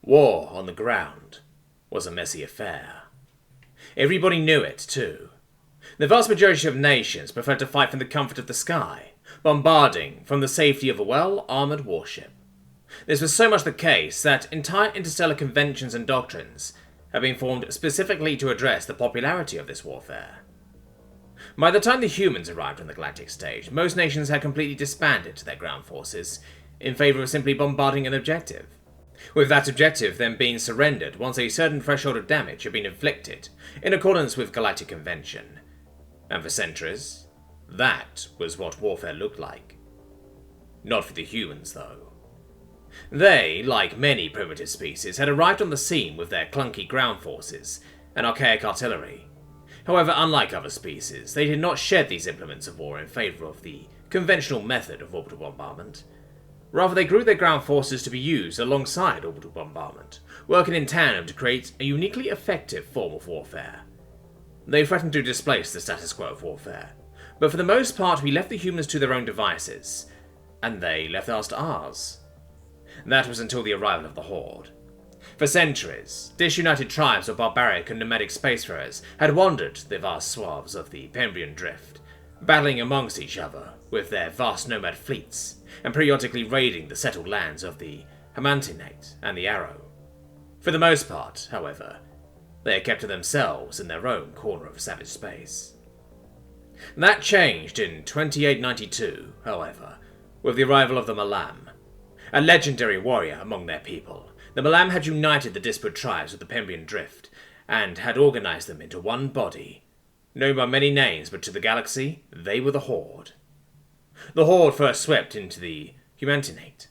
War on the ground was a messy affair. Everybody knew it, too. The vast majority of nations preferred to fight from the comfort of the sky, bombarding from the safety of a well-armoured warship. This was so much the case that entire interstellar conventions and doctrines have been formed specifically to address the popularity of this warfare. By the time the humans arrived on the galactic stage, most nations had completely disbanded their ground forces in favour of simply bombarding an objective, with that objective then being surrendered once a certain threshold of damage had been inflicted in accordance with galactic convention. And for centuries, that was what warfare looked like. Not for the humans, though. They, like many primitive species, had arrived on the scene with their clunky ground forces and archaic artillery. However, unlike other species, they did not shed these implements of war in favour of the conventional method of orbital bombardment. Rather, they grew their ground forces to be used alongside orbital bombardment, working in tandem to create a uniquely effective form of warfare. They threatened to displace the status quo of warfare, but for the most part we left the humans to their own devices, and they left us to ours. That was until the arrival of the Horde. For centuries, disunited tribes of barbaric and nomadic spacefarers had wandered the vast swaths of the Pembrian Drift, battling amongst each other with their vast nomad fleets, and periodically raiding the settled lands of the Hamantinate and the Arrow. For the most part, however, they had kept to themselves in their own corner of savage space. That changed in 2892, however, with the arrival of the Malam. A legendary warrior among their people, the Malam had united the disparate tribes of the Pembrian Drift, and had organized them into one body. Known by many names, but to the galaxy, they were the Horde. The Horde first swept into the Humantinate.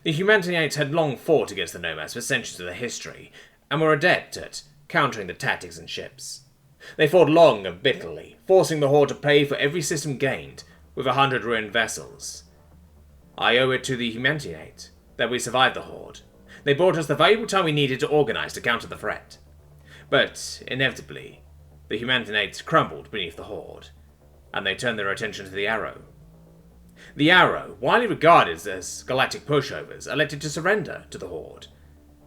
The Humantinates had long fought against the Nomads for centuries of their history, and were adept at countering the tactics and ships. They fought long and bitterly, forcing the Horde to pay for every system gained, with 100 ruined vessels. I owe it to the Humantinate that we survived the Horde. They brought us the valuable time we needed to organize to counter the threat. But, inevitably, the Humantinate crumbled beneath the Horde, and they turned their attention to the Arrow. The Arrow, widely regarded as galactic pushovers, elected to surrender to the Horde.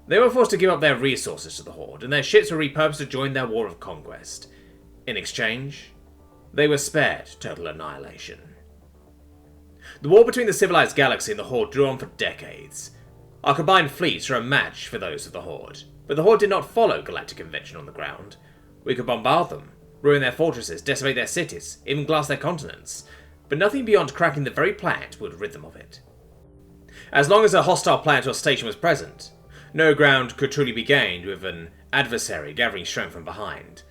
They were forced to give up their resources to the Horde, and their ships were repurposed to join their war of conquest. In exchange, they were spared total annihilation. The war between the civilized galaxy and the Horde drew on for decades. Our combined fleets were a match for those of the Horde, but the Horde did not follow galactic convention on the ground. We could bombard them, ruin their fortresses, decimate their cities, even glass their continents, but nothing beyond cracking the very planet would rid them of it. As long as a hostile planet or station was present, no ground could truly be gained with an adversary gathering strength from behind,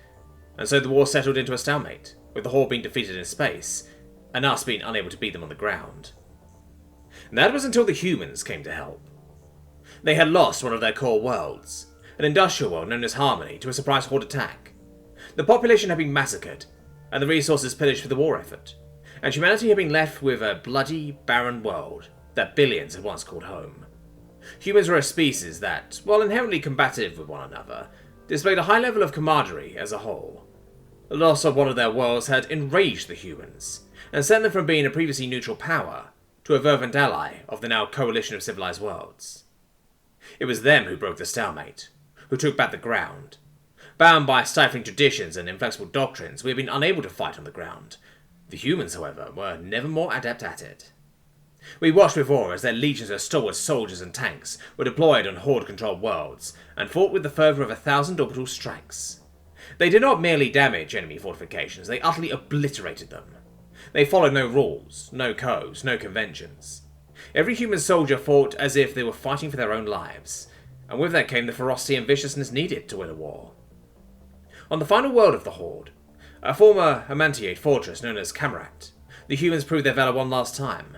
and so the war settled into a stalemate, with the Horde being defeated in space, and us being unable to beat them on the ground. And that was until the humans came to help. They had lost one of their core worlds, an industrial world known as Harmony, to a surprise Horde attack. The population had been massacred, and the resources pillaged for the war effort, and humanity had been left with a bloody, barren world that billions had once called home. Humans were a species that, while inherently combative with one another, displayed a high level of camaraderie as a whole. The loss of one of their worlds had enraged the humans, and sent them from being a previously neutral power to a fervent ally of the now coalition of civilized worlds. It was them who broke the stalemate, who took back the ground. Bound by stifling traditions and inflexible doctrines, we had been unable to fight on the ground. The humans, however, were never more adept at it. We watched with awe as their legions of stalwart soldiers and tanks were deployed on Horde-controlled worlds, and fought with the fervour of 1,000 orbital strikes. They did not merely damage enemy fortifications, they utterly obliterated them. They followed no rules, no codes, no conventions. Every human soldier fought as if they were fighting for their own lives, and with that came the ferocity and viciousness needed to win a war. On the final world of the Horde, a former Amantiate fortress known as Camerat, the humans proved their valour one last time.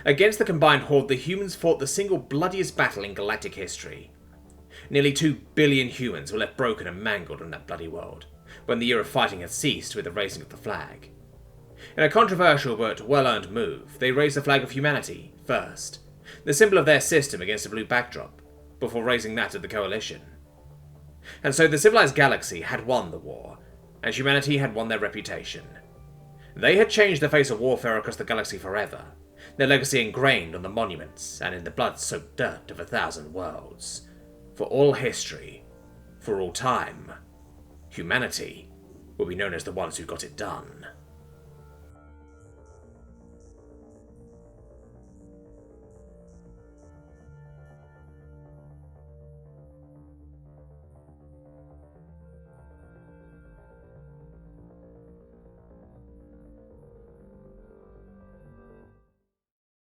Against the combined Horde, the humans fought the single bloodiest battle in galactic history. Nearly 2 billion humans were left broken and mangled on that bloody world, when the year of fighting had ceased with the raising of the flag. In a controversial but well-earned move, they raised the flag of humanity first, the symbol of their system against a blue backdrop, before raising that of the Coalition. And so the civilized galaxy had won the war, and humanity had won their reputation. They had changed the face of warfare across the galaxy forever, their legacy ingrained on the monuments and in the blood-soaked dirt of 1,000 worlds. for all history, for all time, humanity will be known as the ones who got it done.